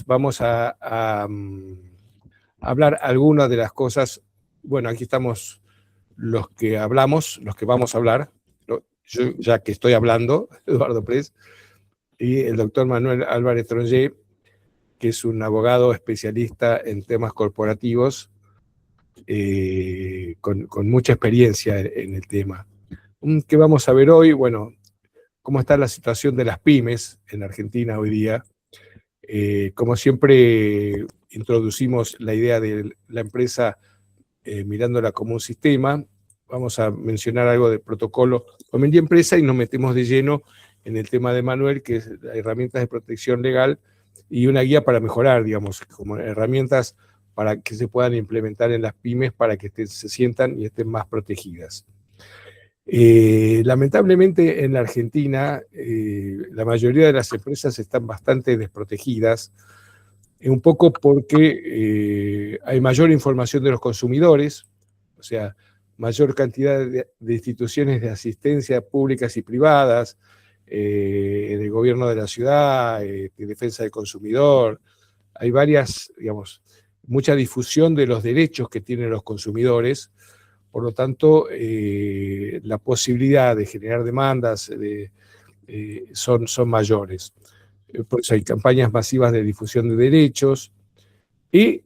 Vamos a hablar algunas de las cosas. Bueno, aquí estamos los que hablamos, los que vamos a hablar. Yo, ya que estoy hablando, Eduardo Press, y el doctor Manuel Álvarez Trongé, que es un abogado especialista en temas corporativos, con mucha experiencia en el tema. ¿Qué vamos a ver hoy? Bueno, cómo está la situación de las pymes en Argentina hoy día. Como siempre, introducimos la idea de la empresa mirándola como un sistema. Vamos a mencionar algo del protocolo familia empresa y nos metemos de lleno en el tema de Manuel, que es herramientas de protección legal y una guía para mejorar, digamos, como herramientas para que se puedan implementar en las pymes para que se sientan y estén más protegidas. Lamentablemente en la Argentina la mayoría de las empresas están bastante desprotegidas, un poco porque hay mayor información de los consumidores, o sea, mayor cantidad de instituciones de asistencia públicas y privadas, del gobierno de la ciudad, de defensa del consumidor. Hay varias, digamos, mucha difusión de los derechos que tienen los consumidores. Por lo tanto, la posibilidad de generar demandas son mayores. Por eso hay campañas masivas de difusión de derechos. Y,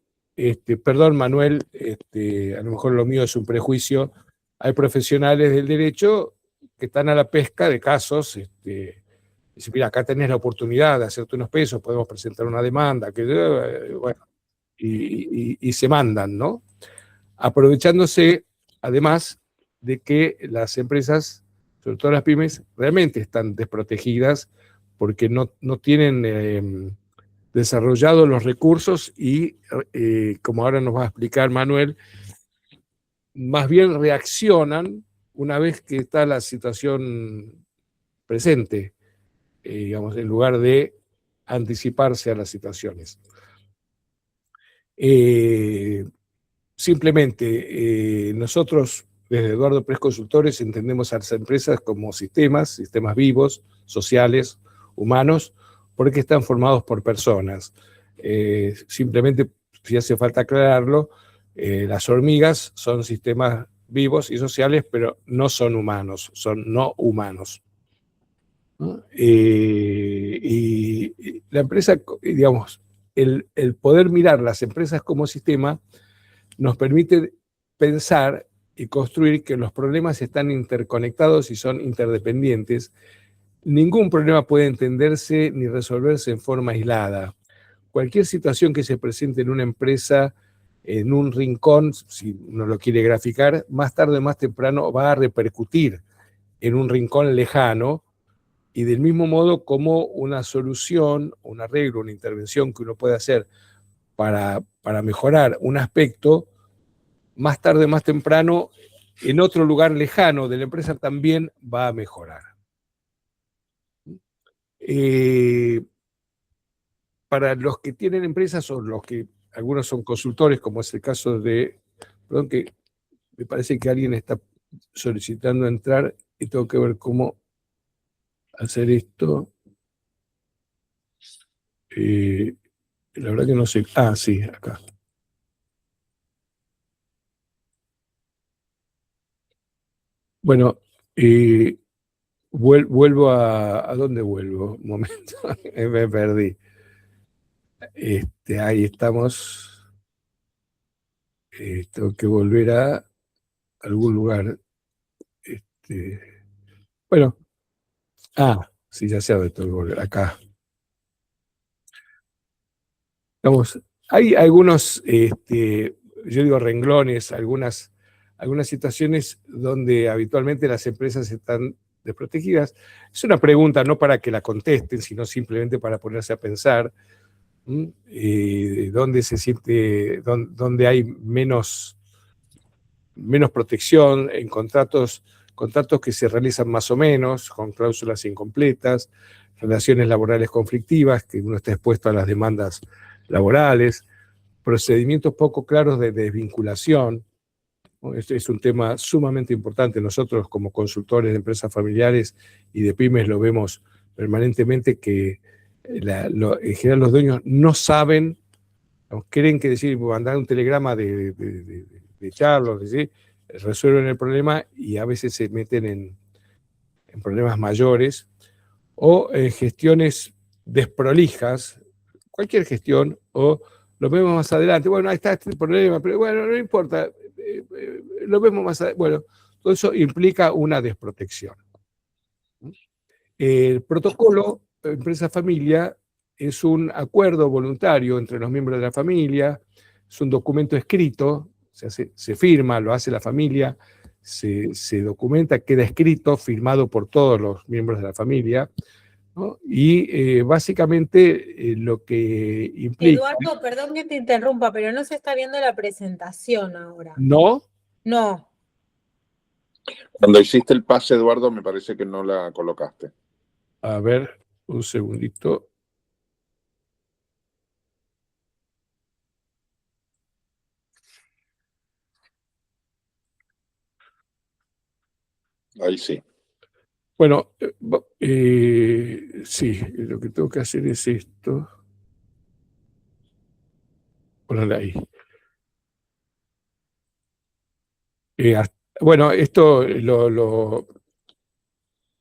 perdón, Manuel, a lo mejor lo mío es un prejuicio, hay profesionales del derecho que están a la pesca de casos. Dicen, mira, acá tenés la oportunidad de hacerte unos pesos, podemos presentar una demanda, bueno, y se mandan, ¿no? Aprovechándose, además, de que las empresas, sobre todo las pymes, realmente están desprotegidas porque no tienen desarrollado los recursos y, como ahora nos va a explicar Manuel, más bien reaccionan una vez que está la situación presente, digamos, en lugar de anticiparse a las situaciones. Simplemente, nosotros, desde Eduardo Press Consultores, entendemos a las empresas como sistemas vivos, sociales, humanos, porque están formados por personas. Simplemente, si hace falta aclararlo, las hormigas son sistemas vivos y sociales, pero no son humanos, son no humanos, ¿no? Y la empresa, digamos, el poder mirar las empresas como sistema nos permite pensar y construir que los problemas están interconectados y son interdependientes. Ningún problema puede entenderse ni resolverse en forma aislada. Cualquier situación que se presente en una empresa, en un rincón, si uno lo quiere graficar, más tarde o más temprano va a repercutir en un rincón lejano, y del mismo modo como una solución, un arreglo, una intervención que uno puede hacer para mejorar un aspecto, más tarde, más temprano, en otro lugar lejano de la empresa también va a mejorar. Para los que tienen empresas o los que algunos son consultores, como es el caso de, perdón, que me parece que alguien está solicitando entrar y tengo que ver cómo hacer esto. La verdad que no sé. Ah, sí, acá. Bueno, vuelvo ¿a dónde vuelvo? Un momento, me perdí. Ahí estamos. Tengo que volver a algún lugar. Bueno, sí, ya sé dónde tengo que volver, acá. Vamos, hay algunos, yo digo renglones, algunas situaciones donde habitualmente las empresas están desprotegidas. Es una pregunta no para que la contesten, sino simplemente para ponerse a pensar dónde se siente, dónde hay menos protección en contratos que se realizan más o menos, con cláusulas incompletas, relaciones laborales conflictivas, que uno está expuesto a las demandas laborales, procedimientos poco claros de desvinculación. Este es un tema sumamente importante. Nosotros, como consultores de empresas familiares y de pymes, lo vemos permanentemente, que en general los dueños no saben, creen que decir, mandar un telegrama de echarlos, ¿sí? Resuelven el problema y a veces se meten en problemas mayores, o gestiones desprolijas, cualquier gestión, o lo vemos más adelante, bueno, ahí está este problema, pero bueno, no importa, lo vemos más adelante. Bueno, todo eso implica una desprotección. El protocolo empresa-familia es un acuerdo voluntario entre los miembros de la familia, es un documento escrito, se firma, lo hace la familia, se documenta, queda escrito, firmado por todos los miembros de la familia, ¿no? Y básicamente lo que implica... Eduardo, perdón que te interrumpa, pero no se está viendo la presentación ahora. ¿No? No. Cuando hiciste el pase, Eduardo, me parece que no la colocaste. A ver, un segundito. Ahí sí. Bueno, sí, lo que tengo que hacer es esto. Ponerle ahí. Bueno, esto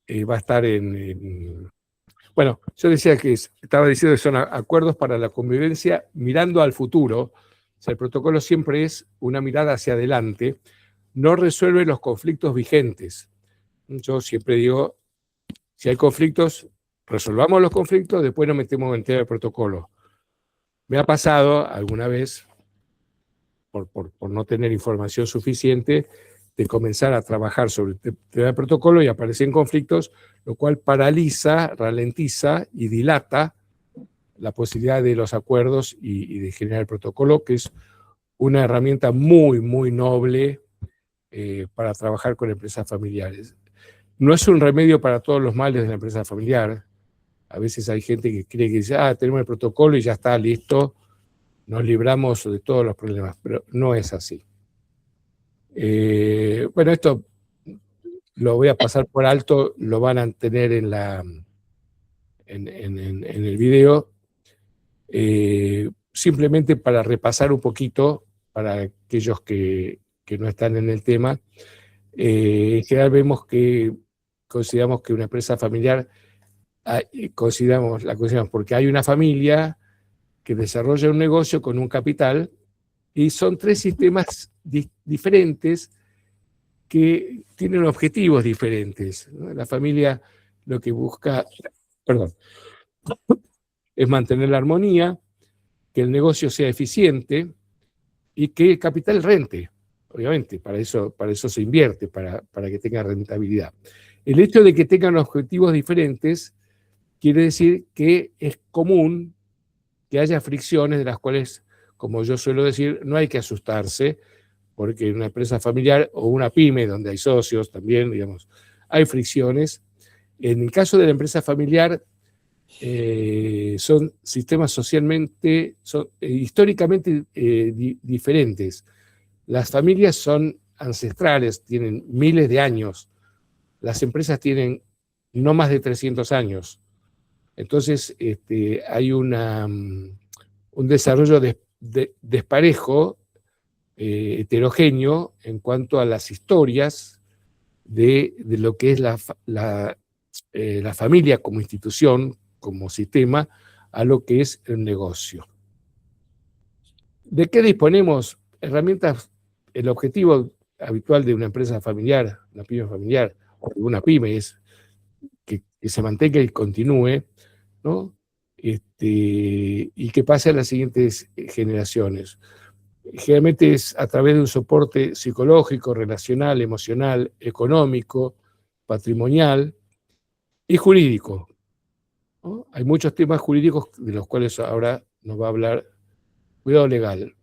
va a estar Bueno, yo decía que estaba diciendo que son acuerdos para la convivencia mirando al futuro. O sea, el protocolo siempre es una mirada hacia adelante, no resuelve los conflictos vigentes. Yo siempre digo, si hay conflictos, resolvamos los conflictos, después nos metemos en tema del protocolo. Me ha pasado alguna vez, por no tener información suficiente, de comenzar a trabajar sobre el tema del protocolo y aparecen conflictos, lo cual paraliza, ralentiza y dilata la posibilidad de los acuerdos y de generar el protocolo, que es una herramienta muy, muy noble para trabajar con empresas familiares. No es un remedio para todos los males de la empresa familiar. A veces hay gente que cree que dice, tenemos el protocolo y ya está, listo, nos libramos de todos los problemas, pero no es así. Bueno, esto lo voy a pasar por alto, lo van a tener en el video, simplemente para repasar un poquito, para aquellos que no están en el tema. En general consideramos que una empresa familiar, la consideramos porque hay una familia que desarrolla un negocio con un capital y son tres sistemas diferentes que tienen objetivos diferentes, ¿no? La familia lo que busca, es mantener la armonía, que el negocio sea eficiente y que el capital rente. Obviamente, para eso se invierte, para que tenga rentabilidad. El hecho de que tengan objetivos diferentes quiere decir que es común que haya fricciones de las cuales, como yo suelo decir, no hay que asustarse, porque en una empresa familiar o una pyme donde hay socios también, digamos, hay fricciones. En el caso de la empresa familiar, son sistemas históricamente diferentes. Las familias son ancestrales, tienen miles de años. Las empresas tienen no más de 300 años. Entonces, hay un desarrollo desparejo, heterogéneo en cuanto a las historias de lo que es la familia como institución, como sistema, a lo que es el negocio. ¿De qué disponemos? Herramientas, el objetivo habitual de una empresa familiar, una pyme familiar, o de una pyme es que se mantenga y continúe, ¿no? Y que pase a las siguientes generaciones. Generalmente es a través de un soporte psicológico, relacional, emocional, económico, patrimonial y jurídico, ¿no? Hay muchos temas jurídicos de los cuales ahora nos va a hablar. Cuidado legal.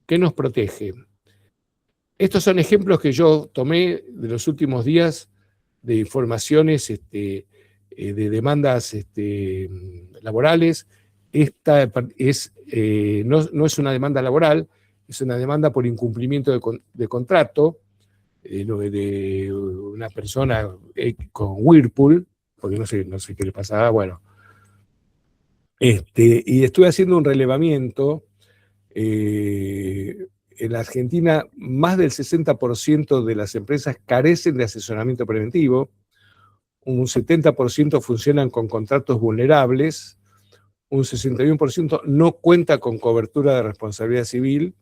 ¿Qué nos protege? Estos son ejemplos que yo tomé de los últimos días de informaciones de demandas laborales. Esta no es una demanda laboral, es una demanda por incumplimiento de contrato de una persona con Whirlpool, porque no sé qué le pasaba, bueno. Y estuve haciendo un relevamiento. En la Argentina, más del 60% de las empresas carecen de asesoramiento preventivo, un 70% funcionan con contratos vulnerables, un 61% no cuenta con cobertura de responsabilidad civil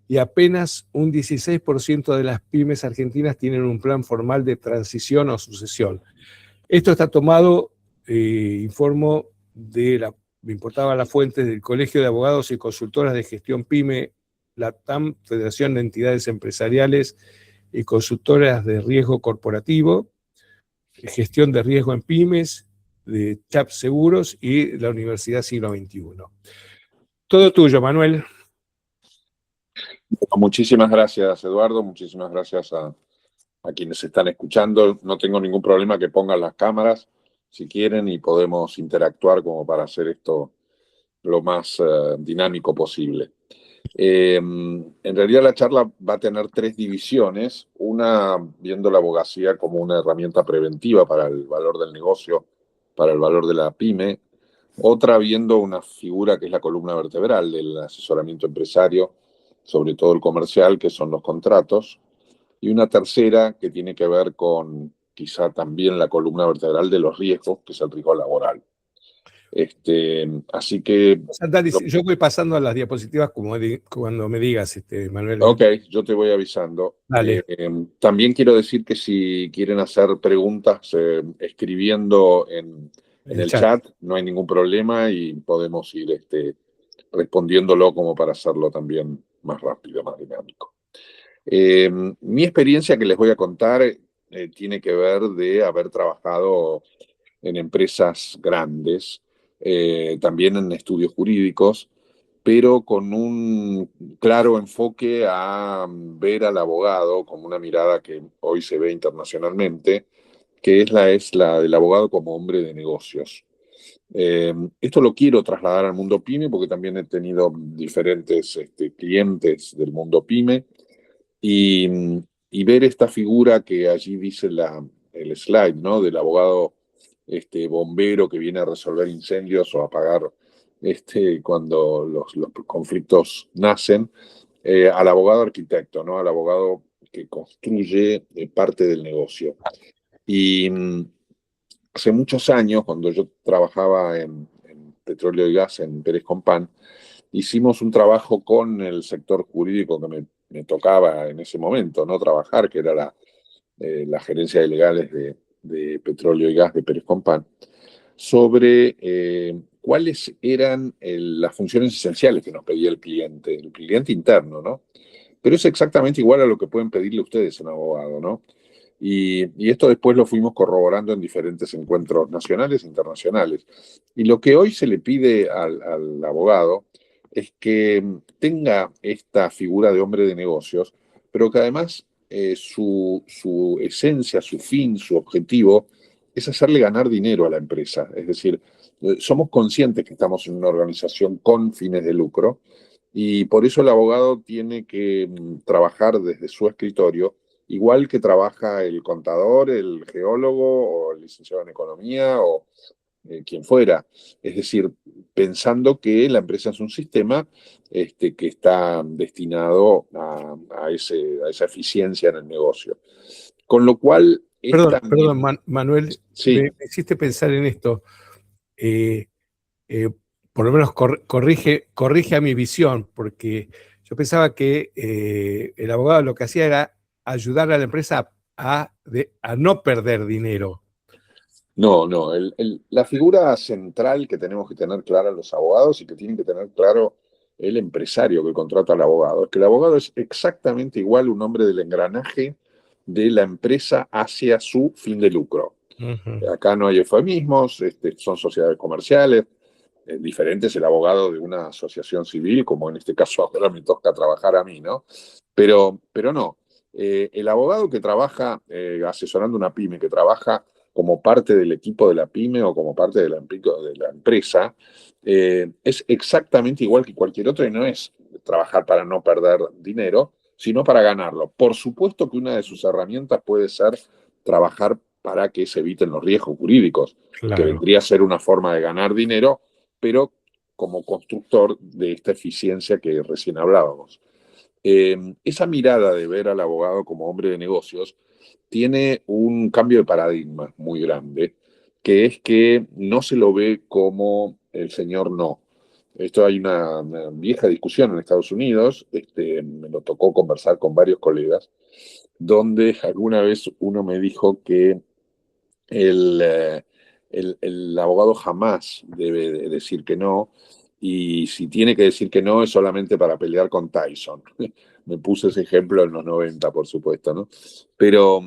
y apenas un 16% de las pymes argentinas tienen un plan formal de transición o sucesión. Esto está tomado, informo, me importaba la fuente del Colegio de Abogados y Consultoras de Gestión PYME, la TAM, Federación de Entidades Empresariales y Consultoras de Riesgo Corporativo, Gestión de Riesgo en Pymes, de CHAP Seguros y la Universidad Siglo XXI. Todo tuyo, Manuel. Muchísimas gracias, Eduardo. Muchísimas gracias a quienes están escuchando. No tengo ningún problema que pongan las cámaras si quieren y podemos interactuar como para hacer esto lo más dinámico posible. En realidad la charla va a tener 3 divisiones. Una viendo la abogacía como una herramienta preventiva para el valor del negocio, para el valor de la pyme. Otra viendo una figura que es la columna vertebral del asesoramiento empresario, sobre todo el comercial, que son los contratos. Y una tercera que tiene que ver con quizá también la columna vertebral de los riesgos, que es el riesgo laboral. Así que... Yo voy pasando a las diapositivas cuando me digas, Manuel. Ok, yo te voy avisando. Dale. También quiero decir que si quieren hacer preguntas escribiendo en el chat, no hay ningún problema y podemos ir respondiéndolo como para hacerlo también más rápido, más dinámico. Mi experiencia que les voy a contar tiene que ver de haber trabajado en empresas grandes, también en estudios jurídicos, pero con un claro enfoque a ver al abogado como una mirada que hoy se ve internacionalmente, que es la del abogado como hombre de negocios. Esto lo quiero trasladar al mundo PYME porque también he tenido diferentes clientes del mundo PYME y ver esta figura que allí dice el slide, ¿no? Del abogado bombero que viene a resolver incendios o apagar cuando los conflictos nacen, al abogado arquitecto, ¿no? Al abogado que construye parte del negocio. Y hace muchos años, cuando yo trabajaba en petróleo y gas en Pérez Compán, hicimos un trabajo con el sector jurídico que me tocaba en ese momento, ¿no? Trabajar, que era la gerencia de legales de petróleo y gas de Pérez Compán, sobre cuáles eran las funciones esenciales que nos pedía el cliente interno, ¿no? Pero es exactamente igual a lo que pueden pedirle ustedes a un abogado, ¿no? Y esto después lo fuimos corroborando en diferentes encuentros nacionales e internacionales. Y lo que hoy se le pide al abogado es que tenga esta figura de hombre de negocios, pero que además su esencia, su fin, su objetivo es hacerle ganar dinero a la empresa. Es decir, somos conscientes que estamos en una organización con fines de lucro y por eso el abogado tiene que trabajar desde su escritorio, igual que trabaja el contador, el geólogo o el licenciado en economía o quien fuera. Es decir, pensando que la empresa es un sistema que está destinado a esa eficiencia en el negocio. Con lo cual... Perdón, Manuel, sí. me hiciste pensar en esto. Por lo menos corrige a mi visión, porque yo pensaba que el abogado lo que hacía era ayudar a la empresa a no perder dinero. No. La figura central que tenemos que tener clara los abogados y que tienen que tener claro el empresario que contrata al abogado es que el abogado es exactamente igual un hombre del engranaje de la empresa hacia su fin de lucro. Acá no hay eufemismos, son sociedades comerciales. Diferente es el abogado de una asociación civil, como en este caso ahora me toca trabajar a mí, ¿no? Pero no. El abogado que trabaja asesorando una pyme, que trabaja como parte del equipo de la pyme o como parte de la empresa, es exactamente igual que cualquier otro y no es trabajar para no perder dinero, sino para ganarlo. Por supuesto que una de sus herramientas puede ser trabajar para que se eviten los riesgos jurídicos, claro, que vendría a ser una forma de ganar dinero, pero como constructor de esta eficiencia que recién hablábamos. Esa mirada de ver al abogado como hombre de negocios tiene un cambio de paradigma muy grande, que es que no se lo ve como el señor no. Esto hay una vieja discusión en Estados Unidos, me lo tocó conversar con varios colegas, donde alguna vez uno me dijo que el abogado jamás debe de decir que no, y si tiene que decir que no es solamente para pelear con Tyson. Me puse ese ejemplo en los 90, por supuesto, ¿no? Pero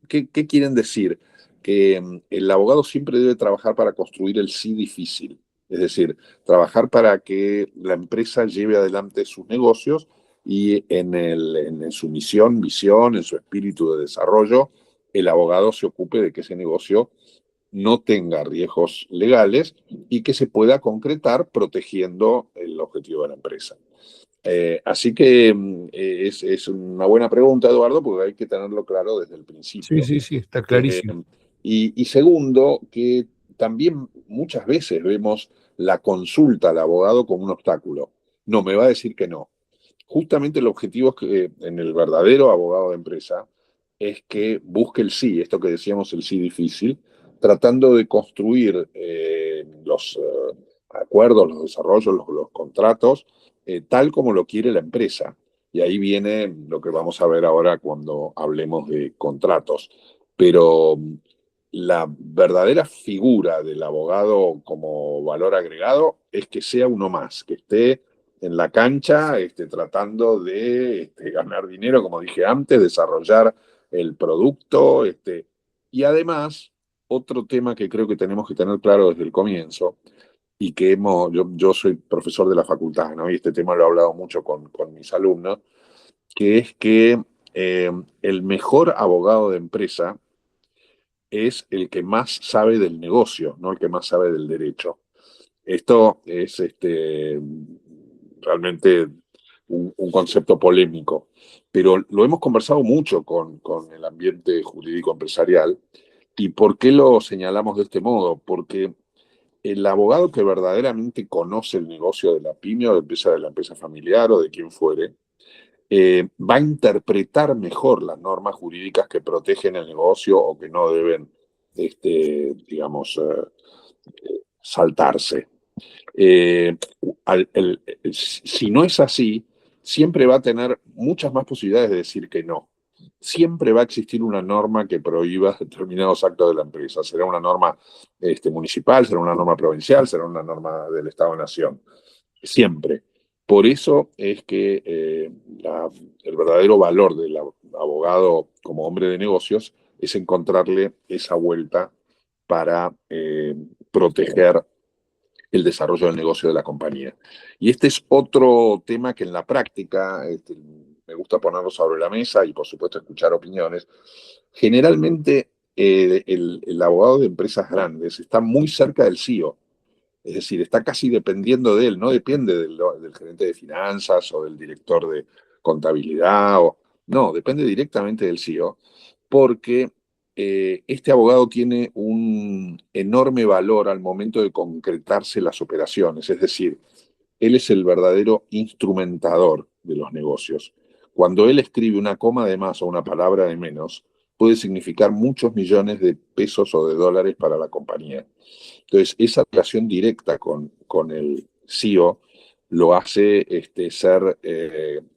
¿qué quieren decir? Que el abogado siempre debe trabajar para construir el sí difícil, es decir, trabajar para que la empresa lleve adelante sus negocios y en su misión, visión, en su espíritu de desarrollo, el abogado se ocupe de que ese negocio no tenga riesgos legales y que se pueda concretar protegiendo el objetivo de la empresa. Así que es una buena pregunta, Eduardo, porque hay que tenerlo claro desde el principio. Sí, está clarísimo. Y segundo, que también muchas veces vemos la consulta al abogado como un obstáculo. No, me va a decir que no. Justamente el objetivo es que en el verdadero abogado de empresa es que busque el sí, esto que decíamos, el sí difícil, tratando de construir los acuerdos, los desarrollos, los contratos, tal como lo quiere la empresa. Y ahí viene lo que vamos a ver ahora cuando hablemos de contratos. Pero la verdadera figura del abogado como valor agregado es que sea uno más, que esté en la cancha tratando de ganar dinero, como dije antes, desarrollar el producto. Y además, otro tema que creo que tenemos que tener claro desde el comienzo, y que yo soy profesor de la facultad, ¿no? Y este tema lo he hablado mucho con mis alumnos, que es que el mejor abogado de empresa es el que más sabe del negocio, no el que más sabe del derecho. Esto es realmente un concepto polémico, pero lo hemos conversado mucho con el ambiente jurídico empresarial. ¿Y por qué lo señalamos de este modo? Porque el abogado que verdaderamente conoce el negocio de la pyme o de la empresa familiar o de quien fuere, va a interpretar mejor las normas jurídicas que protegen el negocio o que no deben, digamos, saltarse. Si no es así, siempre va a tener muchas más posibilidades de decir que no. Siempre va a existir una norma que prohíba determinados actos de la empresa. Será una norma municipal, será una norma provincial, será una norma del Estado-Nación. Siempre. Por eso es que el verdadero valor del abogado como hombre de negocios es encontrarle esa vuelta para proteger el desarrollo del negocio de la compañía. Y este es otro tema que en la práctica me gusta ponerlo sobre la mesa y por supuesto escuchar opiniones. Generalmente el abogado de empresas grandes está muy cerca del CEO, es decir, está casi dependiendo de él, no depende del gerente de finanzas o del director de contabilidad, no, depende directamente del CEO, porque este abogado tiene un enorme valor al momento de concretarse las operaciones, es decir, él es el verdadero instrumentador de los negocios. Cuando él escribe una coma de más o una palabra de menos, puede significar muchos millones de pesos o de dólares para la compañía. Entonces, esa relación directa con el CEO lo hace ser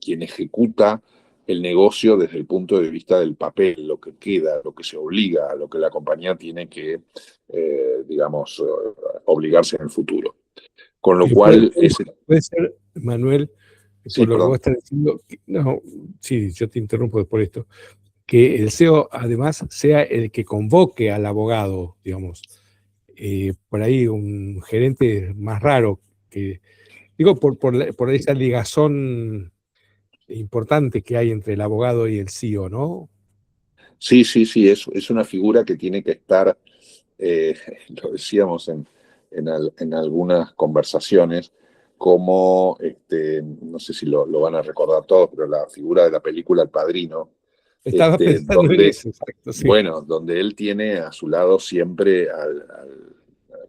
quien ejecuta el negocio desde el punto de vista del papel, lo que queda, lo que se obliga, lo que la compañía tiene que, digamos, obligarse en el futuro. Con lo cual... Puede ser, Manuel, Sí, por lo que perdón. vos estás diciendo, no, sí, yo te interrumpo por esto, que el CEO además sea el que convoque al abogado, digamos. Por ahí un gerente más raro, que digo, por esa ligazón importante que hay entre el abogado y el CEO, ¿no? Sí, es una figura que tiene que estar, eh, lo decíamos en algunas conversaciones, como, no sé si lo van a recordar todos, pero la figura de la película El Padrino, Estaba pensando en donde, eso, exacto, sí. bueno, donde él tiene a su lado siempre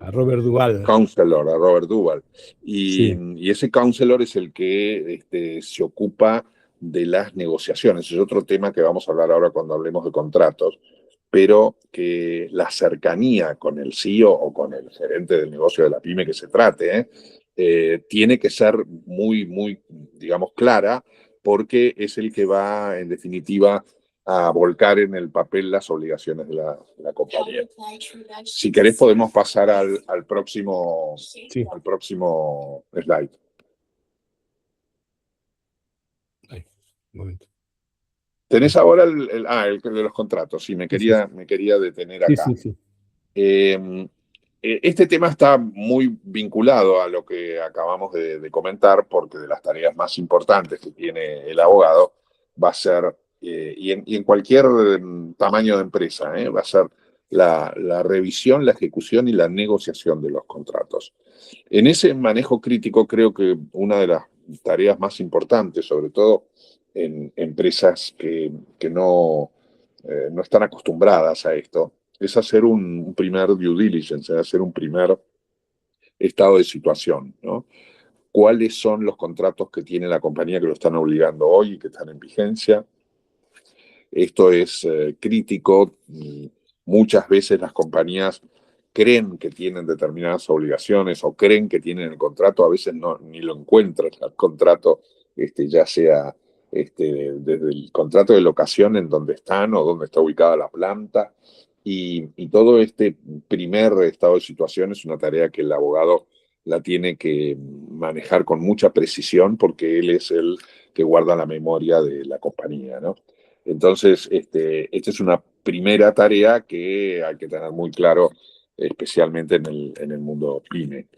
A Robert Duvall. Counselor, a Robert Duvall. Sí. Y ese counselor es el que se ocupa de las negociaciones. Es otro tema que vamos a hablar ahora cuando hablemos de contratos, pero que la cercanía con el CEO o con el gerente del negocio de la pyme que se trate, tiene que ser muy, muy, digamos, clara, porque es el que va, en definitiva, a volcar en el papel las obligaciones de la compañía. Si querés podemos pasar al próximo Sí. slide. Ahí, un momento. Tenés ahora el de los contratos. Sí, me quería detener acá. Sí. Este tema está muy vinculado a lo que acabamos de comentar, porque de las tareas más importantes que tiene el abogado va a ser, y en cualquier tamaño de empresa, va a ser la revisión, la ejecución y la negociación de los contratos. En ese manejo crítico creo que una de las tareas más importantes, sobre todo en empresas que no están acostumbradas a esto, es hacer un primer due diligence, es hacer un primer estado de situación, ¿no? ¿Cuáles son los contratos que tiene la compañía que lo están obligando hoy y que están en vigencia? Esto es crítico. Muchas veces las compañías creen que tienen determinadas obligaciones o creen que tienen el contrato, a veces ni lo encuentran el contrato, ya sea desde el contrato de locación en donde están o donde está ubicada la planta. Y todo este primer estado de situación es una tarea que el abogado la tiene que manejar con mucha precisión, porque él es el que guarda la memoria de la compañía, ¿no? Entonces, esta es una primera tarea que hay que tener muy claro, especialmente en el mundo pyme.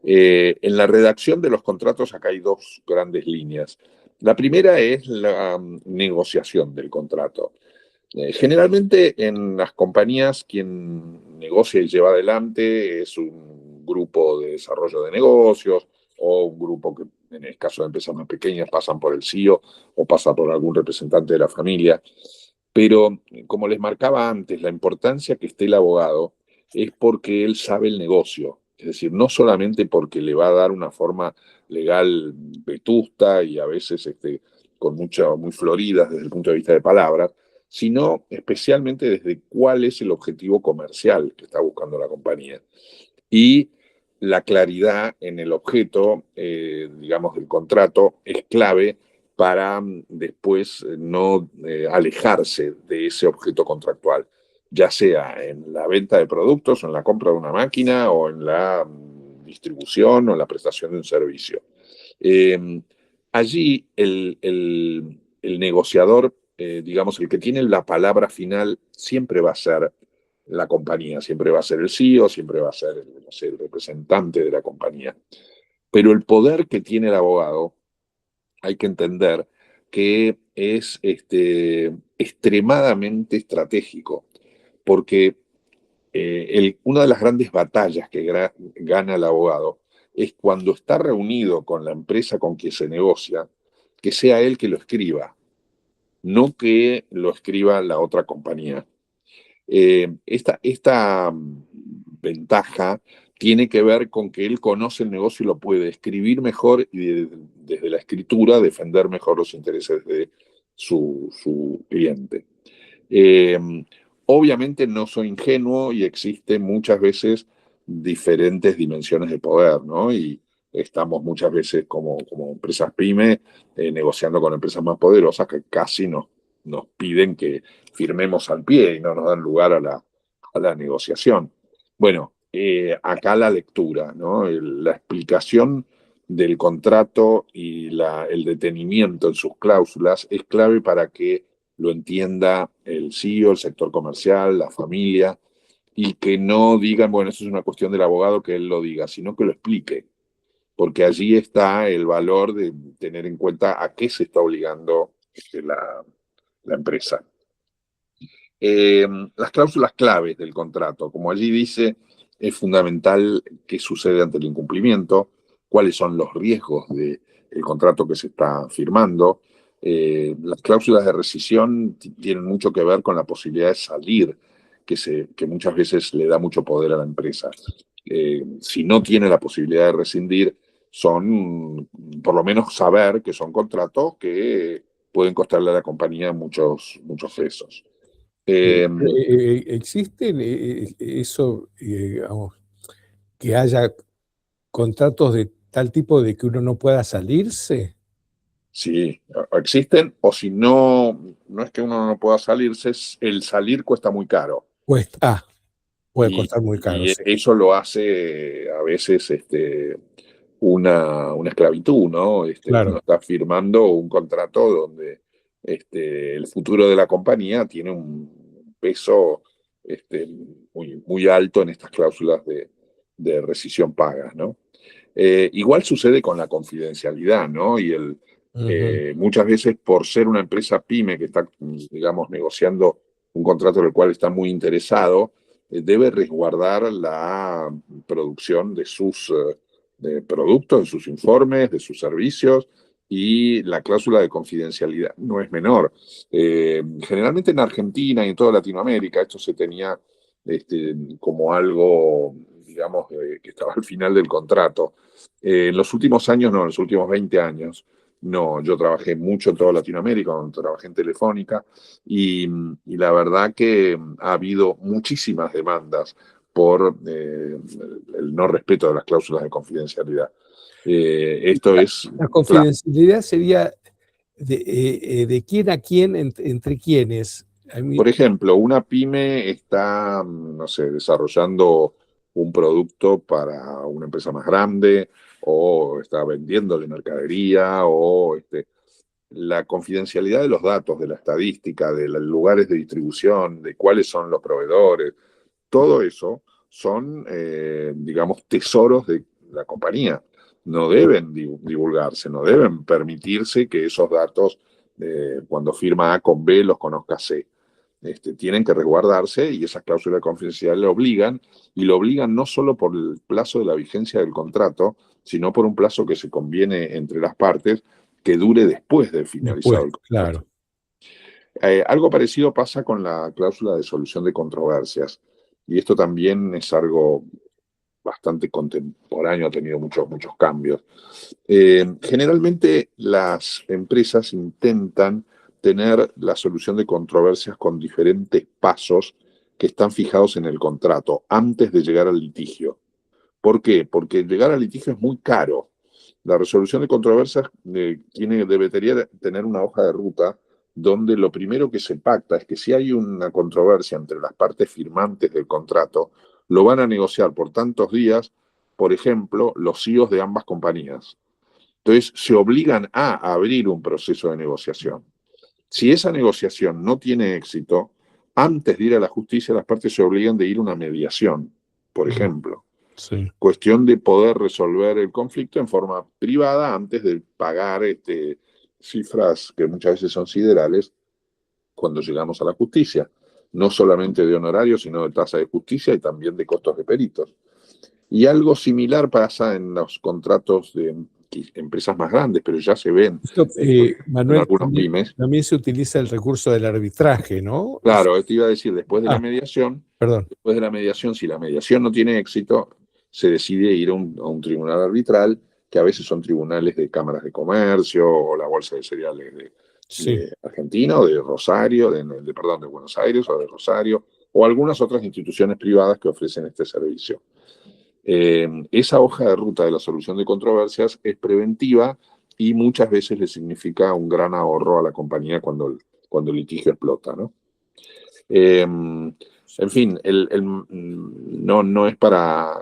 En la redacción de los contratos acá hay dos grandes líneas. La primera es la negociación del contrato. Generalmente en las compañías quien negocia y lleva adelante es un grupo de desarrollo de negocios o un grupo que en el caso de empresas más pequeñas pasan por el CEO o pasa por algún representante de la familia. Pero como les marcaba antes, la importancia que esté el abogado es porque él sabe el negocio. Es decir, no solamente porque le va a dar una forma legal vetusta y a veces con muy floridas desde el punto de vista de palabras, sino especialmente desde cuál es el objetivo comercial que está buscando la compañía. Y la claridad en el objeto, digamos, del contrato es clave para después no alejarse de ese objeto contractual, ya sea en la venta de productos, o en la compra de una máquina, o en la distribución, o en la prestación de un servicio. Allí el negociador, digamos, el que tiene la palabra final, siempre va a ser la compañía, siempre va a ser el CEO, siempre va a ser, no sé, el representante de la compañía. Pero el poder que tiene el abogado, hay que entender que es extremadamente estratégico, porque una de las grandes batallas que gana el abogado es cuando está reunido con la empresa con quien se negocia, que sea él que lo escriba, no que lo escriba la otra compañía. Esta ventaja tiene que ver con que él conoce el negocio y lo puede escribir mejor y desde la escritura defender mejor los intereses de su cliente. Obviamente no soy ingenuo y existen muchas veces diferentes dimensiones de poder, ¿no? Y estamos muchas veces como empresas pyme negociando con empresas más poderosas que casi nos piden que firmemos al pie y no nos dan lugar a la negociación. Bueno, acá la lectura, ¿no? La explicación del contrato y el detenimiento en sus cláusulas es clave para que lo entienda el CEO, el sector comercial, la familia, y que no digan, bueno, eso es una cuestión del abogado, que él lo diga, sino que lo explique, porque allí está el valor de tener en cuenta a qué se está obligando la empresa. Las cláusulas claves del contrato, como allí dice, es fundamental qué sucede ante el incumplimiento, cuáles son los riesgos del contrato que se está firmando. Las cláusulas de rescisión tienen mucho que ver con la posibilidad de salir, que muchas veces le da mucho poder a la empresa. si no tiene la posibilidad de rescindir, son, por lo menos saber que son contratos que pueden costarle a la compañía muchos pesos. ¿Existen eso, digamos, que haya contratos de tal tipo de que uno no pueda salirse? Sí, existen, o si no, no es que uno no pueda salirse, el salir cuesta muy caro. Puede costar muy caro, Y sí. eso lo hace a veces una esclavitud, ¿no? Claro. Uno está firmando un contrato donde el futuro de la compañía tiene un peso muy alto en estas cláusulas de rescisión pagas, ¿no? Igual sucede con la confidencialidad, ¿no? Muchas veces por ser una empresa pyme que está, digamos, negociando un contrato en el cual está muy interesado, debe resguardar la producción de sus de productos, de sus informes, de sus servicios, y la cláusula de confidencialidad no es menor. Generalmente en Argentina y en toda Latinoamérica esto se tenía como algo, digamos, que estaba al final del contrato. En los últimos años, no, en los últimos 20 años, no, yo trabajé mucho en toda Latinoamérica, trabajé en Telefónica, y la verdad que ha habido muchísimas demandas por el no respeto de las cláusulas de confidencialidad. Esto es... La confidencialidad sería de quién a quién, entre quiénes. Por ejemplo, una pyme está, no sé, desarrollando un producto para una empresa más grande, o está vendiéndole mercadería, o la confidencialidad de los datos, de la estadística, de los lugares de distribución, de cuáles son los proveedores, todo eso son, digamos, tesoros de la compañía. No deben divulgarse, no deben permitirse que esos datos, cuando firma A con B, los conozca C. Tienen que resguardarse, y esas cláusulas de confidencialidad le obligan, y lo obligan no solo por el plazo de la vigencia del contrato, sino por un plazo que se conviene entre las partes, que dure después de finalizado el contrato. Claro. Algo parecido pasa con la cláusula de solución de controversias, y esto también es algo bastante contemporáneo, ha tenido muchos cambios. Generalmente las empresas intentan tener la solución de controversias con diferentes pasos que están fijados en el contrato antes de llegar al litigio. ¿Por qué? Porque llegar al litigio es muy caro. La resolución de controversias debería tener una hoja de ruta donde lo primero que se pacta es que si hay una controversia entre las partes firmantes del contrato, lo van a negociar por tantos días, por ejemplo, los CEOs de ambas compañías. Entonces, se obligan a abrir un proceso de negociación. Si esa negociación no tiene éxito, antes de ir a la justicia, las partes se obligan de ir a una mediación, por ejemplo. Sí. Cuestión de poder resolver el conflicto en forma privada antes de pagar cifras que muchas veces son siderales cuando llegamos a la justicia. No solamente de honorarios, sino de tasa de justicia y también de costos de peritos. Y algo similar pasa en los contratos de empresas más grandes, pero ya se ven Manuel, en algunos pymes. también se utiliza el recurso del arbitraje, ¿no? Claro, te iba a decir, después de la mediación, perdón. Si la mediación no tiene éxito, se decide ir a un tribunal arbitral, que a veces son tribunales de cámaras de comercio, o la Bolsa de Cereales de Argentina, o de Rosario, de Buenos Aires, o de Rosario, o algunas otras instituciones privadas que ofrecen este servicio. Esa hoja de ruta de la solución de controversias es preventiva, y muchas veces le significa un gran ahorro a la compañía cuando el litigio explota, ¿no? En fin, no es para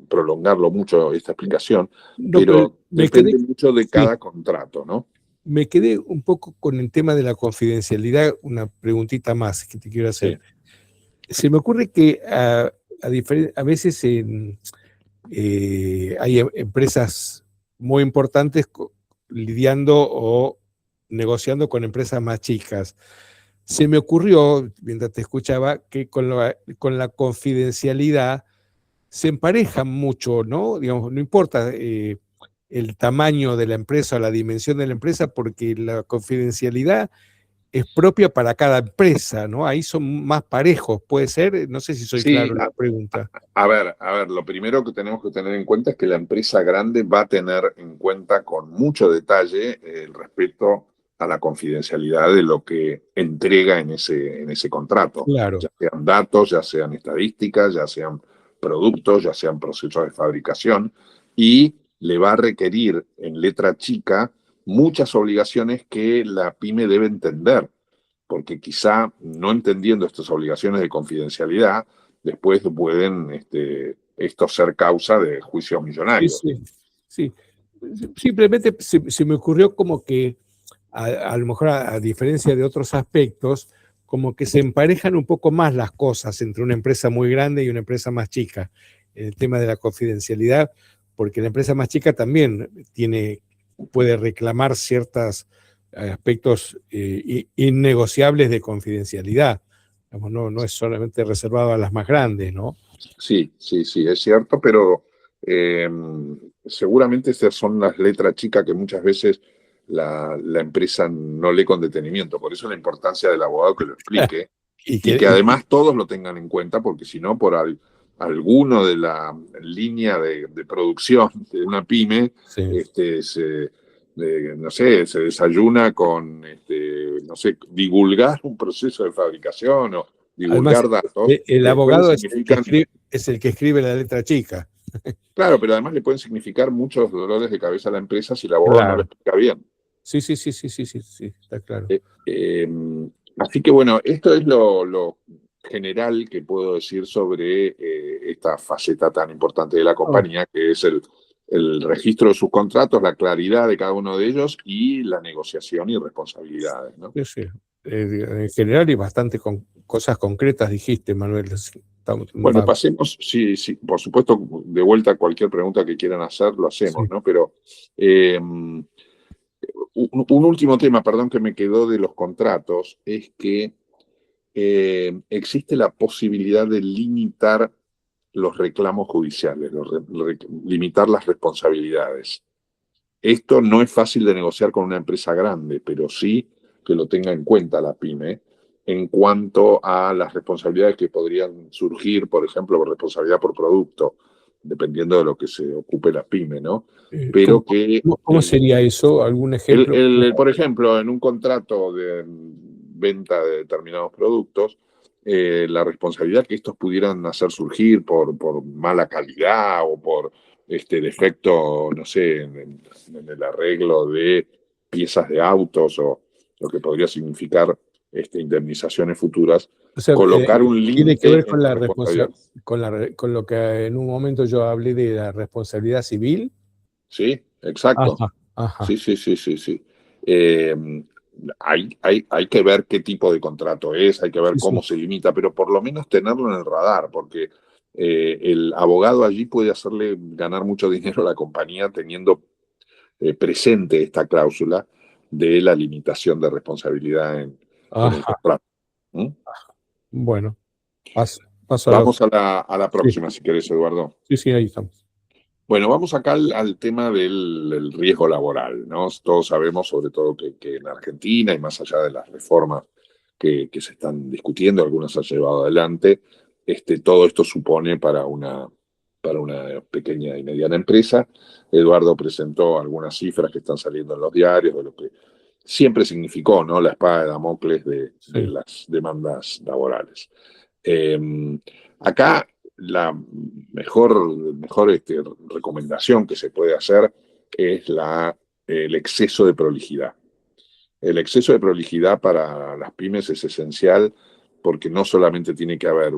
prolongarlo mucho esta explicación, pero depende mucho de cada contrato, ¿no? Me quedé un poco con el tema de la confidencialidad, una preguntita más que te quiero hacer. Sí. Se me ocurre que a veces hay empresas muy importantes lidiando o negociando con empresas más chicas. Se me ocurrió, mientras te escuchaba, que con la confidencialidad se emparejan mucho, ¿no? Digamos, no importa el tamaño de la empresa o la dimensión de la empresa, porque la confidencialidad es propia para cada empresa, ¿no? Ahí son más parejos, ¿puede ser? No sé si soy Sí, claro en la pregunta. a ver, lo primero que tenemos que tener en cuenta es que la empresa grande va a tener en cuenta con mucho detalle el respeto a la confidencialidad de lo que entrega en ese contrato, Claro. ya sean datos, ya sean estadísticas, ya sean productos, ya sean procesos de fabricación, y le va a requerir en letra chica muchas obligaciones que la pyme debe entender, porque quizá no entendiendo estas obligaciones de confidencialidad, después pueden estos ser causa de juicios Sí, millonarios. sí, sí. Simplemente se me ocurrió como que, a lo mejor a diferencia de otros aspectos, como que se emparejan un poco más las cosas entre una empresa muy grande y una empresa más chica, en el tema de la confidencialidad, porque la empresa más chica también puede reclamar ciertos aspectos innegociables de confidencialidad. Digamos, no es solamente reservado a las más grandes, ¿no? Sí, es cierto, pero seguramente estas son las letras chicas que muchas veces la empresa no lee con detenimiento. Por eso la importancia del abogado que lo explique Y y que, que además todos lo tengan en cuenta, porque si no, alguno de la línea de producción de una pyme, sí. no sé, se desayuna con, no sé, divulgar un proceso de fabricación o Además, divulgar datos el que después le abogado significan, es el que escribe la letra chica. claro, pero además le pueden significar muchos dolores de cabeza a la empresa si el abogado no lo Claro. explica bien. Sí, está claro. Eh, Así que bueno, esto es lo general que puedo decir sobre esta faceta tan importante de la Oh, compañía, que es el registro de sus contratos, la claridad de cada uno de ellos y la negociación y responsabilidades, ¿no? sí, sí. En general y bastante con cosas concretas dijiste, Manuel. Bueno, pasemos, sí, por supuesto, de vuelta a cualquier pregunta que quieran hacer, lo hacemos, Sí. ¿no? Pero un último tema, perdón, que me quedó de los contratos, es que existe la posibilidad de limitar los reclamos judiciales, limitar las responsabilidades. Esto no es fácil de negociar con una empresa grande, pero sí que lo tenga en cuenta la pyme en cuanto a las responsabilidades que podrían surgir, por ejemplo, por responsabilidad por producto, dependiendo de lo que se ocupe la pyme, ¿no? Pero que ¿Cómo sería eso? ¿Algún ejemplo? por ejemplo, en un contrato de venta de determinados productos, la responsabilidad que estos pudieran hacer surgir por mala calidad o por defecto, no sé, en el arreglo de piezas de autos o lo que podría significar indemnizaciones futuras, O sea, colocar un tiene que límite ver en con la la responsabilidad. con lo que en un momento yo hablé de la responsabilidad civil. Sí, exacto. Ajá, ajá. Sí. Eh, hay que ver qué tipo de contrato es, hay que ver Sí, sí. cómo se limita, pero por lo menos tenerlo en el radar, porque el abogado allí puede hacerle ganar mucho dinero a la compañía teniendo presente esta cláusula de la limitación de responsabilidad en el Ajá. contrato. ¿Mm? Bueno, paso a Vamos a la sí, próxima, si querés, Eduardo. sí, ahí estamos. Bueno, vamos acá al tema del riesgo laboral, ¿no? Todos sabemos, sobre todo, que en Argentina y más allá de las reformas que se están discutiendo, algunas se han llevado adelante, todo esto supone para una pequeña y mediana empresa. Eduardo presentó algunas cifras que están saliendo en los diarios de lo que siempre significó, ¿no? La espada de Damocles de Sí. las demandas laborales. Eh, Acá la mejor recomendación que se puede hacer es el exceso de prolijidad. El exceso de prolijidad para las pymes es esencial porque no solamente tiene que haber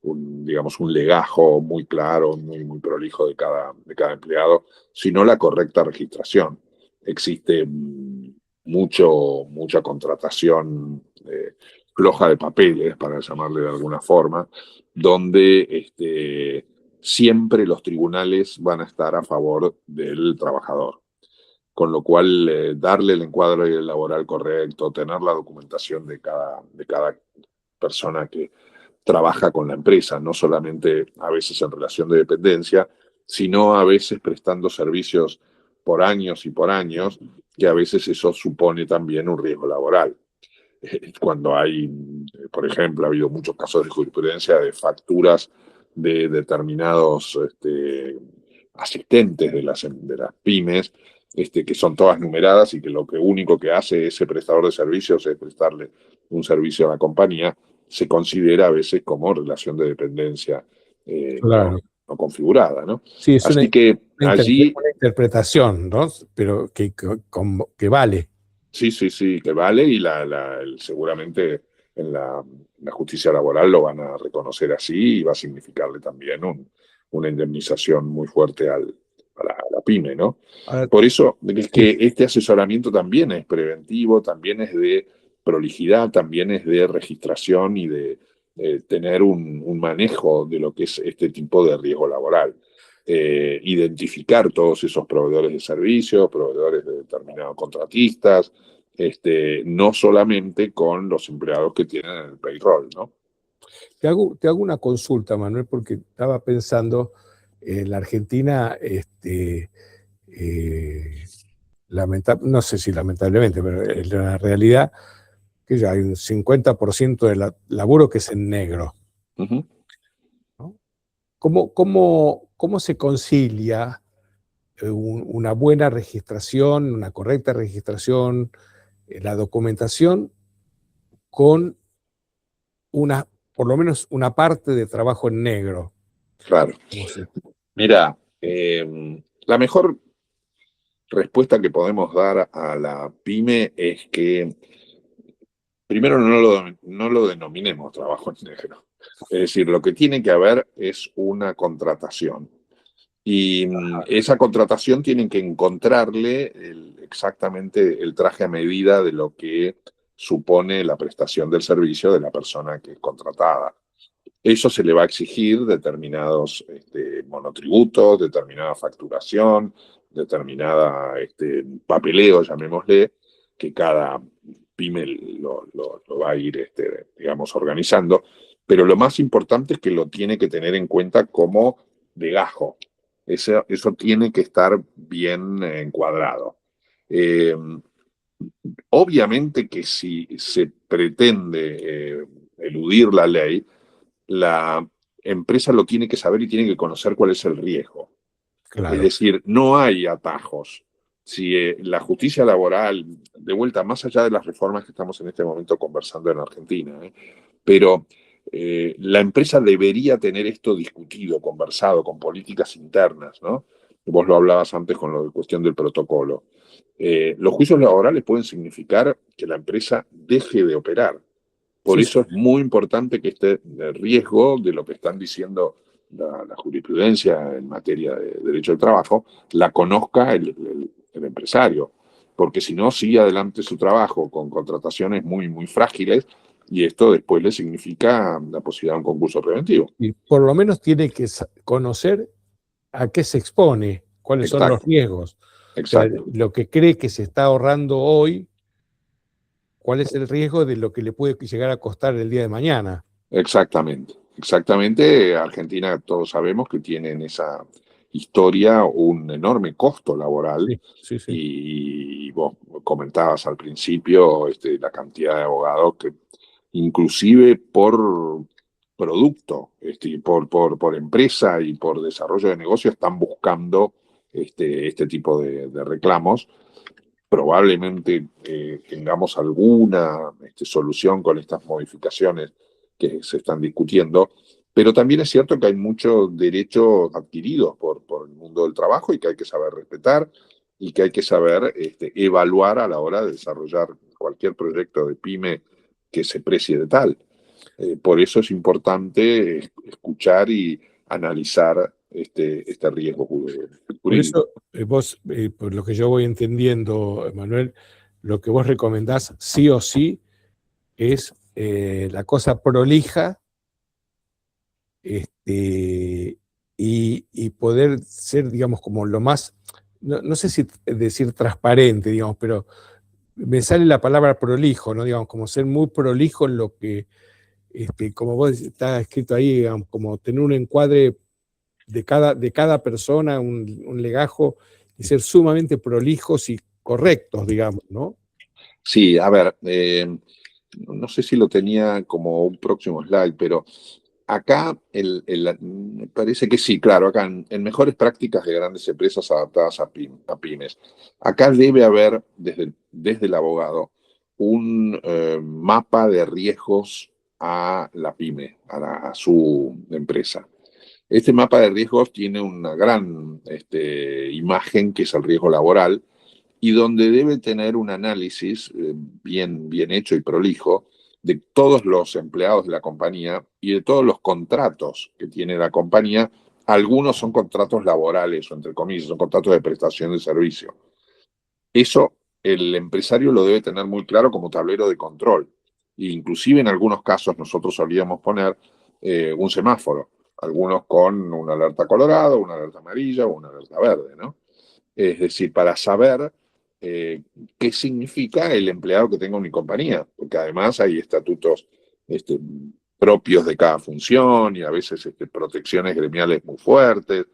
digamos, un legajo muy claro, muy prolijo de cada empleado, sino la correcta registración. Existe mucha contratación floja de papeles, para llamarle de alguna forma, donde siempre los tribunales van a estar a favor del trabajador. Con lo cual, darle el encuadre laboral correcto, tener la documentación de cada persona que trabaja con la empresa, no solamente a veces en relación de dependencia, sino a veces prestando servicios por años y por años, que a veces eso supone también un riesgo laboral. cuando hay, por ejemplo, ha habido muchos casos de jurisprudencia de facturas de determinados asistentes de las pymes, que son todas numeradas y que lo único que hace ese prestador de servicios es prestarle un servicio a la compañía, se considera a veces como relación de dependencia Claro. no configurada, ¿no? Sí, es Así que allí... una interpretación, ¿no? Pero que vale. Sí, que vale y seguramente en la justicia laboral lo van a reconocer así y va a significarle también una indemnización muy fuerte a la pyme, ¿no? Ahora, Por eso es que sí. este asesoramiento también es preventivo, también es de prolijidad, también es de registración y de tener un manejo de lo que es este tipo de riesgo laboral. Identificar todos esos proveedores de servicios, proveedores de determinados contratistas, no solamente con los empleados que tienen el payroll, ¿no? Te hago una consulta, Manuel, porque estaba pensando en la Argentina, no sé si lamentablemente, pero en la realidad que ya hay un 50% del laburo que es en negro. Uh-huh. ¿No? ¿Cómo se concilia una buena registración, una correcta registración, la documentación con por lo menos una parte de trabajo en negro? Claro. Mira, la mejor respuesta que podemos dar a la pyme es que primero no lo denominemos trabajo en negro. Es decir, lo que tiene que haber es una contratación. Y esa contratación tienen que encontrarle exactamente el traje a medida de lo que supone la prestación del servicio de la persona que es contratada. Eso se le va a exigir determinados monotributos, determinada facturación, determinada papeleo, llamémosle, que cada pyme lo va a ir, digamos, organizando. Pero lo más importante es que lo tiene que tener en cuenta como legajo. Eso tiene que estar bien encuadrado. Obviamente que si se pretende eludir la ley, la empresa lo tiene que saber y tiene que conocer cuál es el riesgo. Claro. Es decir, no hay atajos. Si la justicia laboral, de vuelta, más allá de las reformas que estamos en este momento conversando en Argentina, pero la empresa debería tener esto discutido, conversado, con políticas internas, ¿no? Vos lo hablabas antes con la cuestión del protocolo. Los juicios laborales pueden significar que la empresa deje de operar. Por eso es muy importante que esté el riesgo de lo que están diciendo la jurisprudencia en materia de derecho del trabajo, la conozca el empresario, porque si no, sigue adelante su trabajo con contrataciones muy, muy frágiles y esto después le significa la posibilidad de un concurso preventivo. Y por lo menos tiene que conocer a qué se expone, cuáles son los riesgos. Exacto. O sea, lo que cree que se está ahorrando hoy, cuál es el riesgo de lo que le puede llegar a costar el día de mañana. Exactamente. Argentina, todos sabemos que tiene en esa historia un enorme costo laboral. Sí. Y vos comentabas al principio la cantidad de abogados que inclusive por producto, por empresa y por desarrollo de negocio están buscando este tipo de reclamos. Probablemente tengamos alguna solución con estas modificaciones que se están discutiendo, pero también es cierto que hay muchos derechos adquiridos por el mundo del trabajo y que hay que saber respetar y que hay que saber evaluar a la hora de desarrollar cualquier proyecto de pyme que se precie de tal. Por eso es importante escuchar y analizar este riesgo jurídico. Por eso, vos, por lo que yo voy entendiendo, Manuel, lo que vos recomendás sí o sí es la cosa prolija y poder ser, digamos, como lo más, no sé si decir transparente, digamos, pero me sale la palabra prolijo, ¿no? Digamos, como ser muy prolijo en lo que, como vos está escrito ahí, digamos, como tener un encuadre de cada persona, un legajo, y ser sumamente prolijos y correctos, digamos, ¿no? Sí, a ver, no sé si lo tenía como un próximo slide, pero acá me parece que sí, claro, acá en mejores prácticas de grandes empresas adaptadas a pymes. Acá debe haber, desde el abogado, un mapa de riesgos a la pyme, a su empresa. Este mapa de riesgos tiene una gran imagen que es el riesgo laboral y donde debe tener un análisis bien hecho y prolijo de todos los empleados de la compañía y de todos los contratos que tiene la compañía. Algunos son contratos laborales o entre comillas, son contratos de prestación de servicio. Eso el empresario lo debe tener muy claro como tablero de control. E inclusive en algunos casos nosotros solíamos poner un semáforo, algunos con una alerta colorada, una alerta amarilla o una alerta verde, ¿no? Es decir, para saber qué significa el empleado que tenga una compañía, porque además hay estatutos propios de cada función y a veces protecciones gremiales muy fuertes,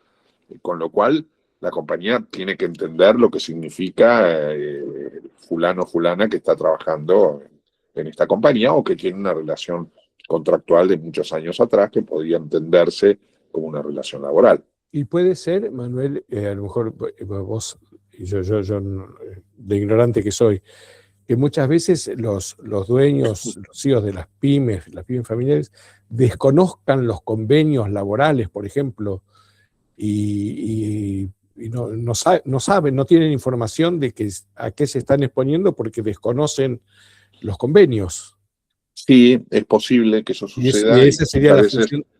con lo cual la compañía tiene que entender lo que significa fulano o fulana que está trabajando en esta compañía o que tiene una relación contractual de muchos años atrás que podría entenderse como una relación laboral. Y puede ser, Manuel, a lo mejor vos y yo de ignorante que soy, que muchas veces los dueños, los CEOs de las pymes familiares, desconozcan los convenios laborales, por ejemplo, y no saben, no tienen información de a qué se están exponiendo porque desconocen los convenios. Sí, es posible que eso suceda. Y esa sería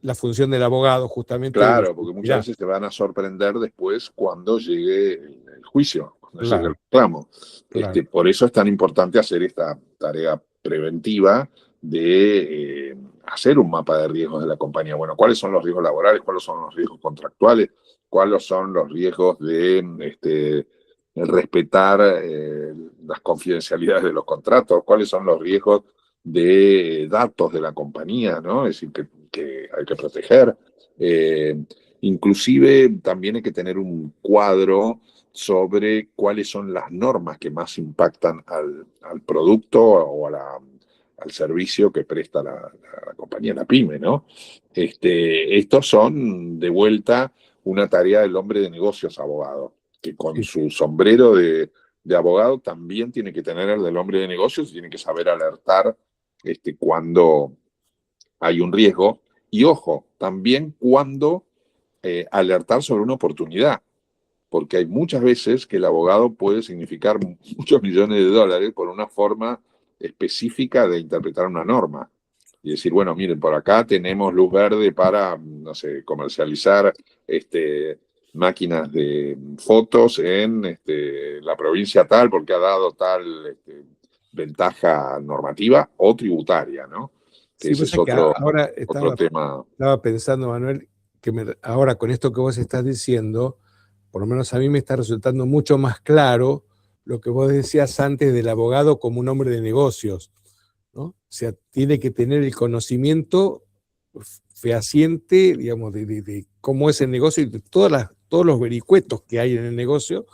la función del abogado, justamente. Claro, porque muchas veces te van a sorprender después cuando llegue el juicio, cuando llegue el reclamo. Claro. Por eso es tan importante hacer esta tarea preventiva de hacer un mapa de riesgos de la compañía. Bueno, ¿cuáles son los riesgos laborales? ¿Cuáles son los riesgos contractuales? ¿Cuáles son los riesgos de respetar las confidencialidades de los contratos? ¿Cuáles son los riesgos de datos de la compañía, ¿no? Es decir, que hay que proteger. Inclusive también hay que tener un cuadro sobre cuáles son las normas que más impactan al producto o al servicio que presta la compañía, la pyme, ¿no? Estos son, de vuelta, una tarea del hombre de negocios abogado, que con su sombrero de abogado también tiene que tener el del hombre de negocios y tiene que saber alertar cuando hay un riesgo y, ojo, también cuando alertar sobre una oportunidad, porque hay muchas veces que el abogado puede significar muchos millones de dólares por una forma específica de interpretar una norma y decir, bueno, miren, por acá tenemos luz verde para, no sé, comercializar máquinas de fotos en la provincia tal porque ha dado tal ventaja normativa o tributaria, ¿no? Sí, ese es ahora otro tema. Estaba pensando, Manuel, que ahora con esto que vos estás diciendo, por lo menos a mí me está resultando mucho más claro lo que vos decías antes del abogado como un hombre de negocios, ¿no? O sea, tiene que tener el conocimiento fehaciente, digamos, de cómo es el negocio y de todos los vericuetos que hay en el negocio,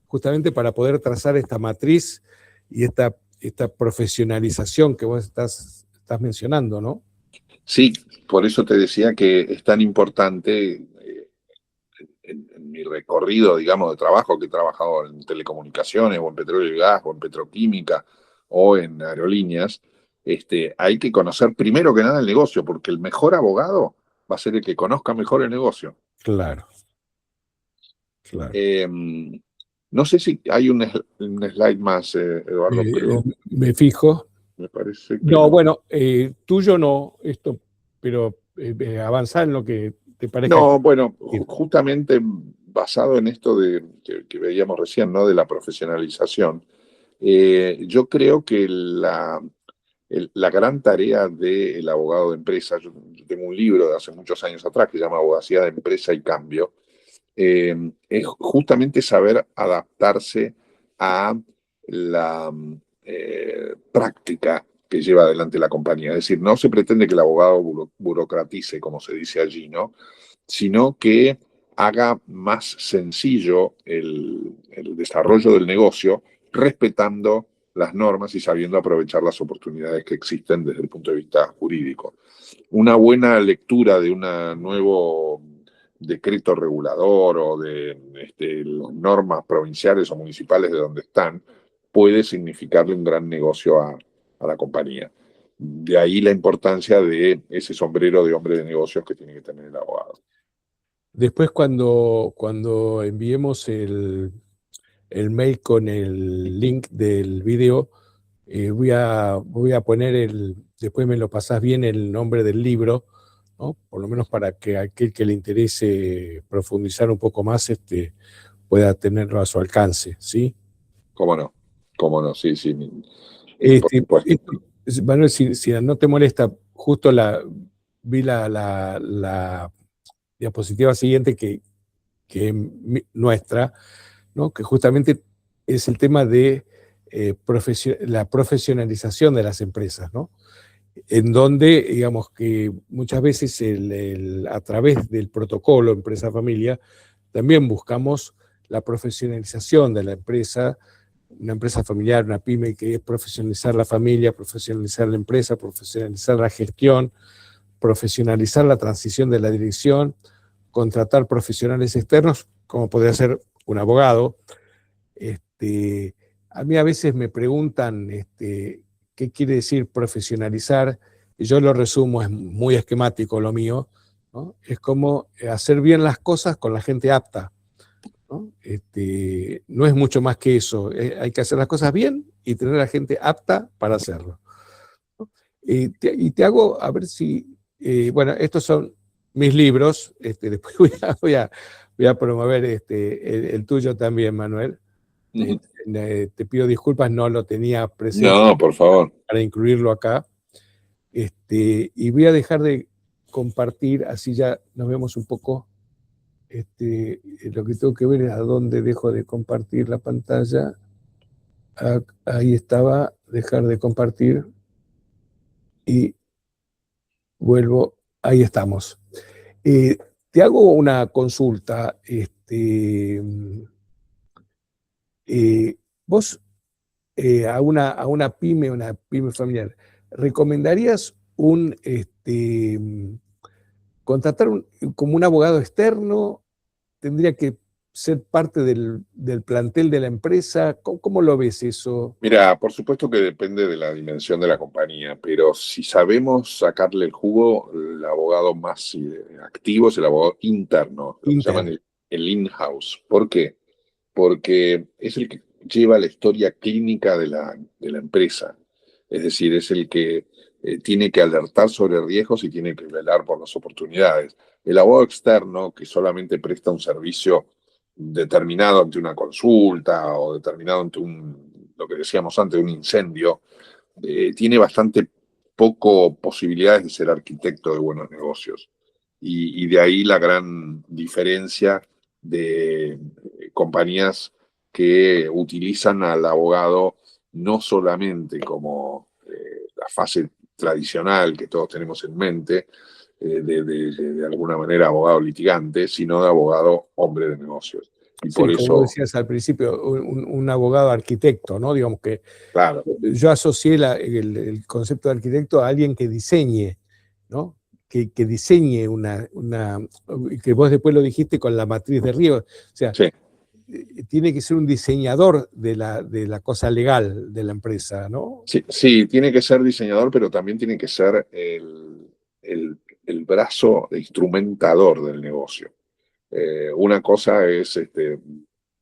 justamente para poder trazar esta matriz y esta profesionalización que vos estás mencionando, ¿no? Sí, por eso te decía que es tan importante en mi recorrido, digamos, de trabajo, que he trabajado en telecomunicaciones o en petróleo y gas o en petroquímica o en aerolíneas, hay que conocer primero que nada el negocio, porque el mejor abogado va a ser el que conozca mejor el negocio. Claro. No sé si hay un slide más, Eduardo, pero me fijo. Me parece que no. Bueno, tuyo no, pero avanzá en lo que te parezca. No, bueno, justamente basado en esto que veíamos recién, ¿no? De la profesionalización, yo creo que la gran tarea del abogado de empresa, yo tengo un libro de hace muchos años atrás que se llama Abogacía de Empresa y Cambio, es justamente saber adaptarse a la práctica que lleva adelante la compañía. Es decir, no se pretende que el abogado burocratice, como se dice allí, ¿no? Sino que haga más sencillo el desarrollo del negocio, respetando las normas y sabiendo aprovechar las oportunidades que existen desde el punto de vista jurídico. Una buena lectura de un nuevo decreto regulador o de las normas provinciales o municipales de donde están puede significarle un gran negocio a la compañía. De ahí la importancia de ese sombrero de hombre de negocios que tiene que tener el abogado. Después cuando enviemos el mail con el link del video, voy a poner después me lo pasás bien el nombre del libro, ¿no? Por lo menos para que aquel que le interese profundizar un poco más pueda tenerlo a su alcance, ¿sí? ¿Cómo no? ¿Cómo no? Sí, sí, por Este, supuesto. Manuel, si no te molesta, justo vi la diapositiva siguiente que es nuestra, ¿no? Que justamente es el tema de la profesionalización de las empresas, ¿no? En donde, digamos que muchas veces a través del protocolo empresa-familia, también buscamos la profesionalización de la empresa, una empresa familiar, una pyme, que es profesionalizar la familia, profesionalizar la empresa, profesionalizar la gestión, profesionalizar la transición de la dirección, contratar profesionales externos, como podría ser un abogado. A mí a veces me preguntan qué quiere decir profesionalizar, y yo lo resumo, es muy esquemático lo mío, ¿no? Es como hacer bien las cosas con la gente apta, ¿no? No es mucho más que eso, hay que hacer las cosas bien y tener a la gente apta para hacerlo, ¿no? Y te hago, a ver si, bueno, estos son mis libros, después voy a promover el tuyo también, Manuel. Te pido disculpas, no lo tenía presente No, por favor. para incluirlo acá. Y voy a dejar de compartir, así ya nos vemos un poco. Lo que tengo que ver es a dónde dejo de compartir la pantalla. Ahí estaba, dejar de compartir y vuelvo, ahí estamos. Te hago una consulta. Vos a una pyme familiar, ¿recomendarías contratar como un abogado externo? ¿Tendría que ser parte del plantel de la empresa? ¿Cómo lo ves eso? Mira, por supuesto que depende de la dimensión de la compañía, pero si sabemos sacarle el jugo, el abogado más activo es el abogado interno, lo que llaman Interno. el in-house. ¿Por qué? Porque es el que lleva la historia clínica de la empresa. Es decir, es el que tiene que alertar sobre riesgos y tiene que velar por las oportunidades. El abogado externo, que solamente presta un servicio determinado ante una consulta o determinado ante lo que decíamos antes, un incendio, tiene bastante poco posibilidades de ser arquitecto de buenos negocios. Y de ahí la gran diferencia de compañías que utilizan al abogado no solamente como la fase tradicional que todos tenemos en mente, de alguna manera abogado litigante, sino de abogado hombre de negocios. Y Sí, por como eso, decías al principio, un abogado arquitecto, ¿no? Digamos que claro, yo asocié el concepto de arquitecto a alguien que diseñe, ¿no? Que diseñe que vos después lo dijiste con la matriz de Río, o sea, sí. tiene que ser un diseñador de la cosa legal de la empresa, ¿no? Sí, sí, tiene que ser diseñador, pero también tiene que ser el brazo instrumentador del negocio. Una cosa es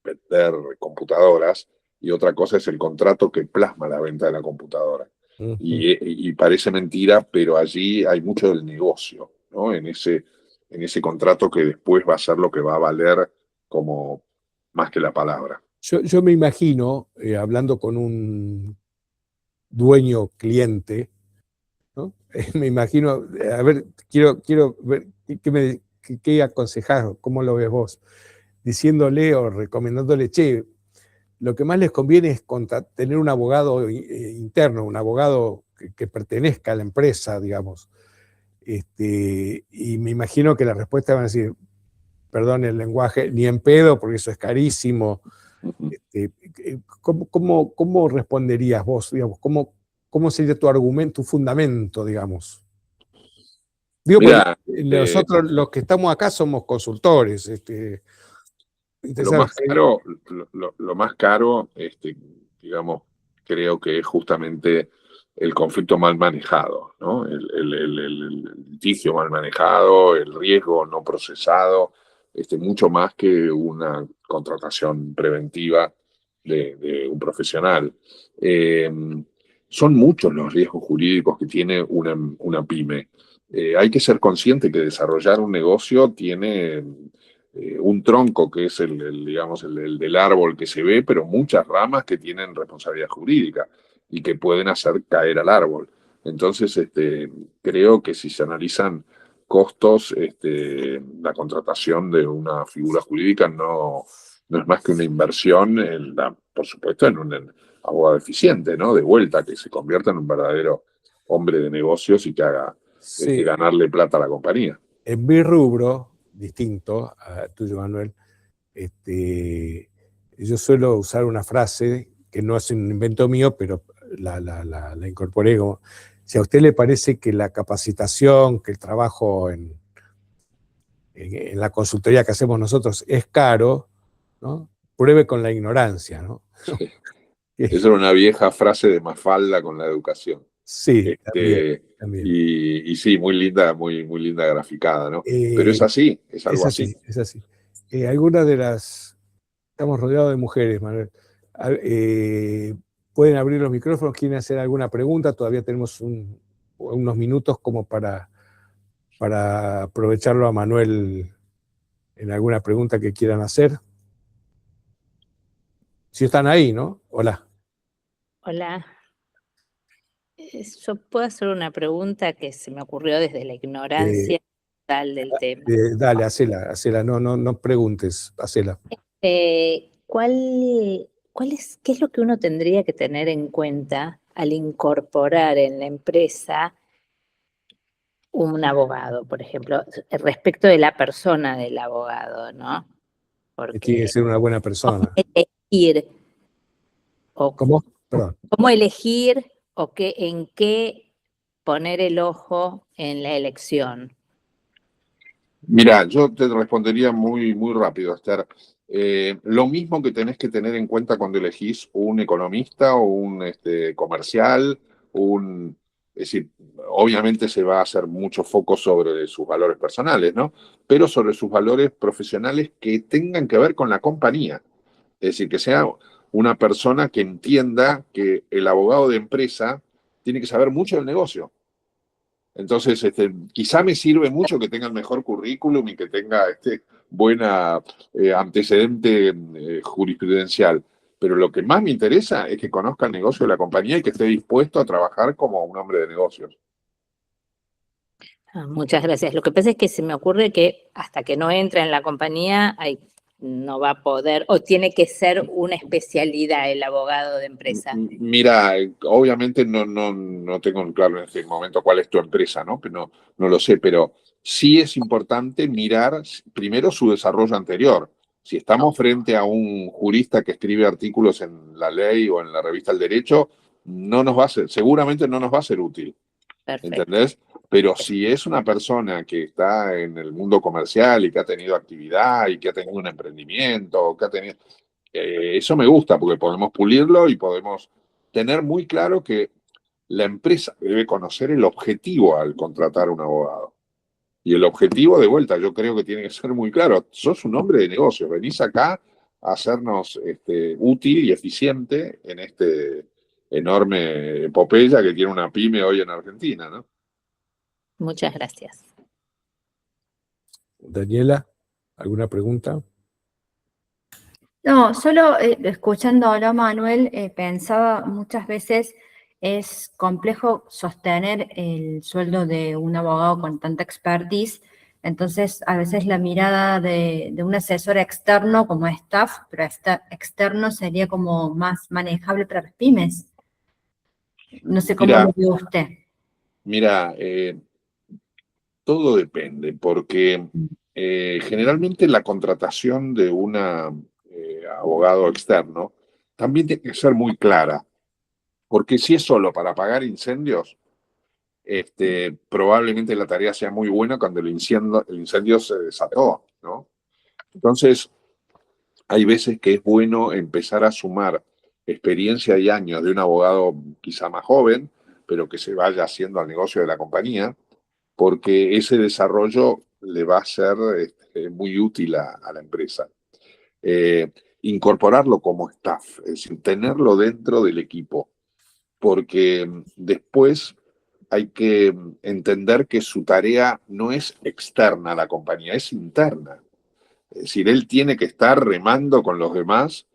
vender computadoras y otra cosa es el contrato que plasma la venta de la computadora. Ujú. Y parece mentira, pero allí hay mucho del negocio, ¿no? En ese contrato que después va a ser lo que va a valer como más que la palabra. Yo me imagino, hablando con un dueño cliente, ¿no? Me imagino, a ver, quiero ver qué aconsejás, cómo lo ves vos, diciéndole o recomendándole, che, lo que más les conviene es tener un abogado interno, un abogado que pertenezca a la empresa, digamos. Y me imagino que la respuesta van a decir, perdón el lenguaje, ni en pedo, porque eso es carísimo, Ujú. ¿Cómo responderías vos, digamos? ¿Cómo sería tu argumento, tu fundamento, digamos? Digo, porque Mira, nosotros los que estamos acá somos consultores. lo Interesante. más caro, lo más caro, digamos, creo que es justamente el conflicto mal manejado, ¿no? El litigio mal manejado, el riesgo no procesado, mucho más que una contratación preventiva de un profesional. Eh, Son muchos los riesgos jurídicos que tiene una pyme. Hay que ser consciente que desarrollar un negocio tiene un tronco que es digamos, el del árbol que se ve, pero muchas ramas que tienen responsabilidad jurídica y que pueden hacer caer al árbol. Entonces, creo que si se analizan costos, la contratación de una figura jurídica no es más que una inversión, por supuesto, en un abogado eficiente, ¿no? De vuelta, que se convierta en un verdadero hombre de negocios y que haga Sí, ganarle plata a la compañía. en mi rubro, distinto a tuyo, Manuel, yo suelo usar una frase que no es un invento mío, pero la incorporé como, si a usted le parece que la capacitación, que el trabajo en la consultoría que hacemos nosotros es caro, ¿no? Pruebe con la ignorancia, ¿no? Sí. Esa era una vieja frase de Mafalda con la educación. Sí, también, también. Y sí, muy linda graficada, ¿no? Pero es Eh, así, es es algo así. así, es así. Algunas de las... Estamos rodeados de mujeres, Manuel. Pueden abrir los micrófonos, quieren hacer alguna pregunta, todavía tenemos unos minutos como para aprovecharlo a Manuel en alguna pregunta que quieran hacer. Si están ahí, ¿no? Hola. Hola. Yo puedo hacer una pregunta que se me ocurrió desde la ignorancia total del tema. Dale, hacela, no preguntes, hacela. ¿Qué es lo que uno tendría que tener en cuenta al incorporar en la empresa un abogado, por ejemplo, respecto de la persona del abogado, ¿no? Tiene que Porque ser una buena persona. elegir o ¿Cómo? Perdón. cómo elegir o en qué poner el ojo en la elección. Mira, yo te respondería muy rápido, Esther. Lo mismo que tenés que tener en cuenta cuando elegís un economista o un comercial, es decir, obviamente se va a hacer mucho foco sobre sus valores personales, ¿no? Pero sobre sus valores profesionales que tengan que ver con la compañía. Es decir, que sea una persona que entienda que el abogado de empresa tiene que saber mucho del negocio. Entonces, quizá me sirve mucho que tenga el mejor currículum y que tenga buena antecedente jurisprudencial. Pero lo que más me interesa es que conozca el negocio de la compañía y que esté dispuesto a trabajar como un hombre de negocios. Muchas gracias. Lo que pasa es que se me ocurre que hasta que no entra en la compañía no va a poder, o tiene que ser una especialidad el abogado de empresa. Mira, obviamente no tengo claro en este momento cuál es tu empresa, ¿no? Pero no lo sé, pero sí es importante mirar primero su desarrollo anterior. Si estamos frente a un jurista que escribe artículos en la ley o en la revista El Derecho, seguramente no nos va a ser útil. Perfecto. ¿Entendés? Pero si es una persona que está en el mundo comercial y que ha tenido actividad y que ha tenido un emprendimiento, eso me gusta porque podemos pulirlo y podemos tener muy claro que la empresa debe conocer el objetivo al contratar a un abogado. Y el objetivo, de vuelta, yo creo que tiene que ser muy claro. Sos un hombre de negocios, venís acá a hacernos útil y eficiente en este enorme epopeya que tiene una pyme hoy en Argentina, ¿no? Muchas gracias. Daniela, ¿alguna pregunta? No, solo escuchándolo a Manuel, pensaba muchas veces es complejo sostener el sueldo de un abogado con tanta expertise, entonces a veces la mirada de un asesor externo como staff, pero externo sería como más manejable para las pymes. No sé cómo lo ve usted. Mira, todo depende, porque generalmente la contratación de abogado externo, también tiene que ser muy clara, porque si es solo para apagar incendios, probablemente la tarea sea muy buena cuando el incendio se desató, ¿no? Entonces, hay veces que es bueno empezar a sumar experiencia y años de un abogado quizá más joven, pero que se vaya haciendo al negocio de la compañía, porque ese desarrollo le va a ser muy útil a la empresa. Incorporarlo como staff, es decir, tenerlo dentro del equipo, porque después hay que entender que su tarea no es externa a la compañía, es interna. Es decir, él tiene que estar remando con los demás,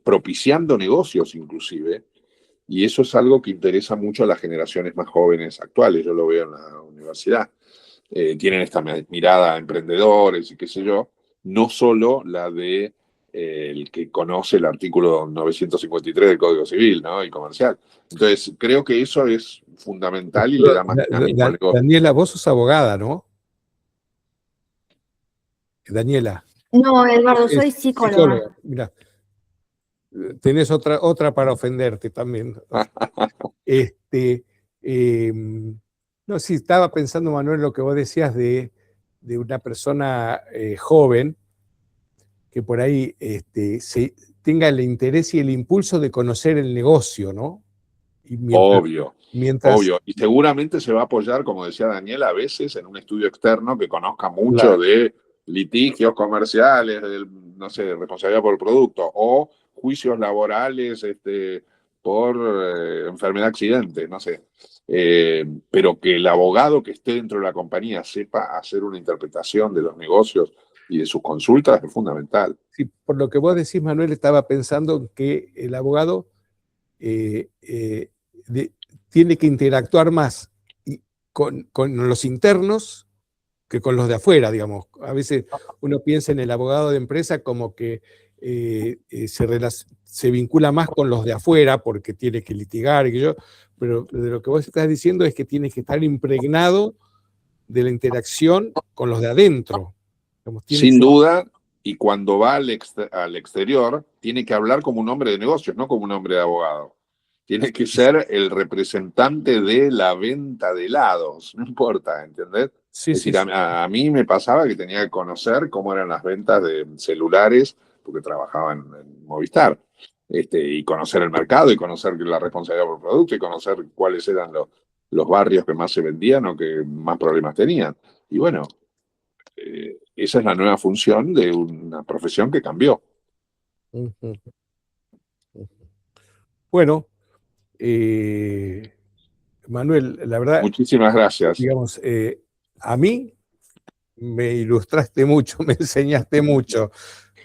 propiciando negocios inclusive, y eso es algo que interesa mucho a las generaciones más jóvenes actuales, yo lo veo en la universidad. Tienen esta mirada a emprendedores y qué sé yo, no solo la de el que conoce el artículo 953 del Código Civil, ¿no? Y comercial. Entonces, creo que eso es fundamental y le da más dinamismo al negocio. Daniela, vos sos abogada, ¿no? Daniela. No, Eduardo, soy psicóloga. Mira, tenés otra para ofenderte también. No, sí, estaba pensando, Manuel, lo que vos decías de una persona joven que por ahí tenga el interés y el impulso de conocer el negocio, ¿no? Y obvio. Y seguramente se va a apoyar, como decía Daniela, a veces en un estudio externo que conozca mucho de litigios comerciales, no sé, responsabilidad por el producto, o juicios laborales por enfermedad, accidente, no sé. Pero que el abogado que esté dentro de la compañía sepa hacer una interpretación de los negocios y de sus consultas es fundamental. Sí, por lo que vos decís, Manuel, estaba pensando que el abogado tiene que interactuar más con los internos que con los de afuera, digamos. A veces uno piensa en el abogado de empresa como que se vincula más con los de afuera porque tiene que litigar, pero de lo que vos estás diciendo es que tiene que estar impregnado de la interacción con los de adentro. Digamos, sin duda, y cuando va al exterior, tiene que hablar como un hombre de negocios, no como un hombre de abogado. Tiene que ser el representante de la venta de helados, no importa, ¿entendés? Sí, es decir, a mí me pasaba que tenía que conocer cómo eran las ventas de celulares, porque trabajaba en Movistar, y conocer el mercado, y conocer la responsabilidad por producto, y conocer cuáles eran los barrios que más se vendían o que más problemas tenían. Y bueno, esa es la nueva función de una profesión que cambió. Bueno, Manuel, la verdad... Muchísimas gracias. Digamos, a mí me ilustraste mucho, me enseñaste mucho,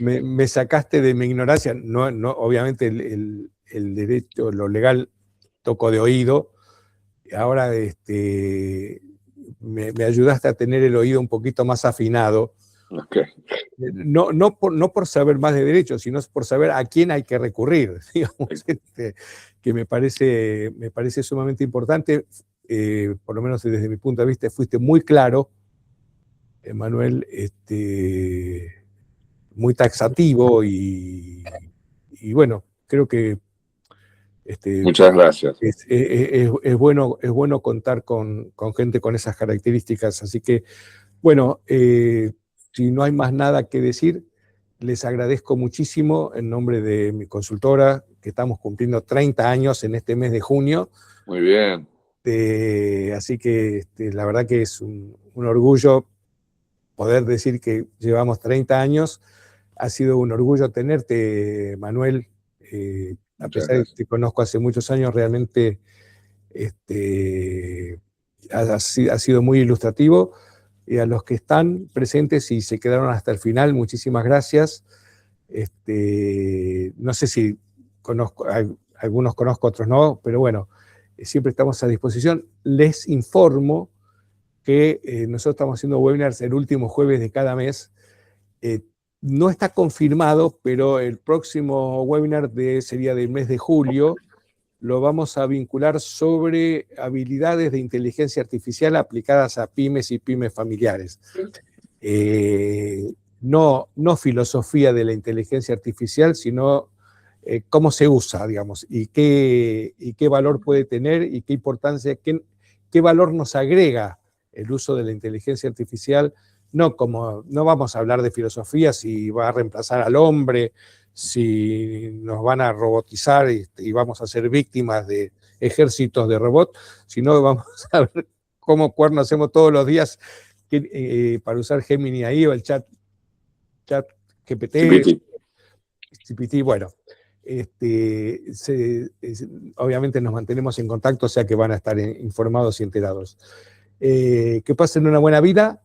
me sacaste de mi ignorancia. No, obviamente el derecho, lo legal, toco de oído. Ahora me ayudaste a tener el oído un poquito más afinado. Okay. No por saber más de derecho, sino por saber a quién hay que recurrir, digamos, que me parece sumamente importante. Por lo menos desde mi punto de vista, fuiste muy claro, Manuel, muy taxativo y bueno, creo que muchas gracias. Es bueno contar con gente con esas características. Así que, bueno, si no hay más nada que decir, les agradezco muchísimo en nombre de mi consultora, que estamos cumpliendo 30 años en este mes de junio. Muy bien. Así que la verdad que es un orgullo poder decir que llevamos 30 años. Ha sido un orgullo tenerte, Manuel. A pesar de que te conozco hace muchos años, realmente ha sido muy ilustrativo. Y a los que están presentes y se quedaron hasta el final, muchísimas gracias. No sé si algunos conozco, otros no, pero bueno, siempre estamos a disposición. Les informo que nosotros estamos haciendo webinars el último jueves de cada mes. No está confirmado, pero el próximo webinar sería del mes de julio. Lo vamos a vincular sobre habilidades de inteligencia artificial aplicadas a pymes y pymes familiares. no filosofía de la inteligencia artificial, sino cómo se usa, digamos, y qué valor puede tener y qué importancia, qué valor nos agrega el uso de la inteligencia artificial. No vamos a hablar de filosofía, si va a reemplazar al hombre, si nos van a robotizar y vamos a ser víctimas de ejércitos de robots, sino vamos a ver cómo cuerno hacemos todos los días para usar Gemini ahí o el chat GPT, bueno. Obviamente nos mantenemos en contacto, o sea que van a estar informados y enterados. Que pasen una buena vida